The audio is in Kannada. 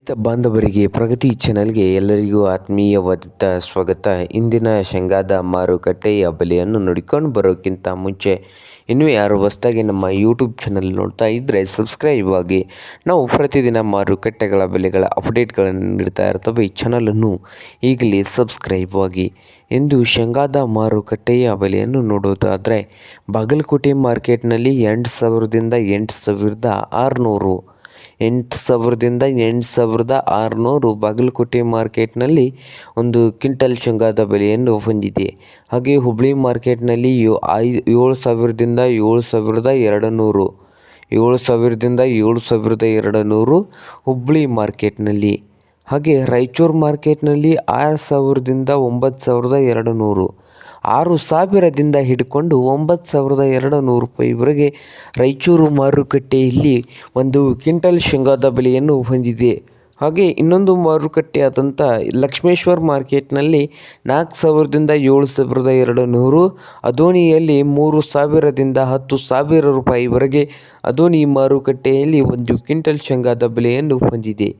ರೈತ ಬಾಂಧವರಿಗೆ ಪ್ರಗತಿ ಚಾನಲ್ಗೆ ಎಲ್ಲರಿಗೂ ಆತ್ಮೀಯವಾದ ಸ್ವಾಗತ. ಇಂದಿನ ಶೇಂಗಾದ ಮಾರುಕಟ್ಟೆಯ ಬೆಲೆಯನ್ನು ನೋಡಿಕೊಂಡು ಬರೋಕ್ಕಿಂತ ಮುಂಚೆ ಇನ್ನೂ ಯಾರು ಹೊಸದಾಗಿ ನಮ್ಮ ಯೂಟ್ಯೂಬ್ ಚಾನಲ್ ನೋಡ್ತಾ ಇದ್ದರೆ ಸಬ್ಸ್ಕ್ರೈಬ್ ಆಗಿ. ನಾವು ಪ್ರತಿದಿನ ಮಾರುಕಟ್ಟೆಗಳ ಬೆಲೆಗಳ ಅಪ್ಡೇಟ್ಗಳನ್ನು ನೀಡ್ತಾ ಇರ್ತವೆ. ಈ ಚಾನಲನ್ನು ಈಗಲೇ ಸಬ್ಸ್ಕ್ರೈಬ್ ಆಗಿ. ಇಂದು ಶೇಂಗಾದ ಮಾರುಕಟ್ಟೆಯ ಬೆಲೆಯನ್ನು ನೋಡೋದಾದರೆ ಬಾಗಲಕೋಟೆ ಮಾರ್ಕೆಟ್ನಲ್ಲಿ 8,000ದಿಂದ 8,600 8,000ದಿಂದ 8,600 ಬಾಗಲಕೋಟೆ ಮಾರ್ಕೆಟ್ನಲ್ಲಿ ಒಂದು ಕ್ವಿಂಟಲ್ ಶೇಂಗಾದ ಬೆಲೆಯನ್ನು ಹೊಂದಿದೆ. ಹಾಗೆ ಹುಬ್ಬಳ್ಳಿ ಮಾರ್ಕೆಟ್ನಲ್ಲಿ 7,000ದಿಂದ 7,200 7,000ದಿಂದ 7,200 ಹುಬ್ಬಳ್ಳಿ ಮಾರ್ಕೆಟ್ನಲ್ಲಿ. ಹಾಗೆ ರಾಯಚೂರು ಮಾರ್ಕೆಟ್ನಲ್ಲಿ 6,000ದಿಂದ 9,200 6,000ದಿಂದ ಹಿಡ್ಕೊಂಡು 9,200 ರೂಪಾಯಿವರೆಗೆ ರಾಯಚೂರು ಮಾರುಕಟ್ಟೆಯಲ್ಲಿ ಒಂದು ಕ್ವಿಂಟಲ್ ಶೇಂಗಾದ ಬೆಲೆಯನ್ನು ಹೊಂದಿದೆ. ಹಾಗೆ ಇನ್ನೊಂದು ಮಾರುಕಟ್ಟೆಯಾದಂಥ ಲಕ್ಷ್ಮೇಶ್ವರ ಮಾರ್ಕೆಟ್ನಲ್ಲಿ 4,000ದಿಂದ 7,200 ಅದೋನಿಯಲ್ಲಿ 3,000ದಿಂದ 10,000 ರೂಪಾಯಿವರೆಗೆ ಅದೋನಿ ಮಾರುಕಟ್ಟೆಯಲ್ಲಿ ಒಂದು ಕ್ವಿಂಟಲ್ ಶೇಂಗಾದ ಬೆಲೆಯನ್ನು ಹೊಂದಿದೆ.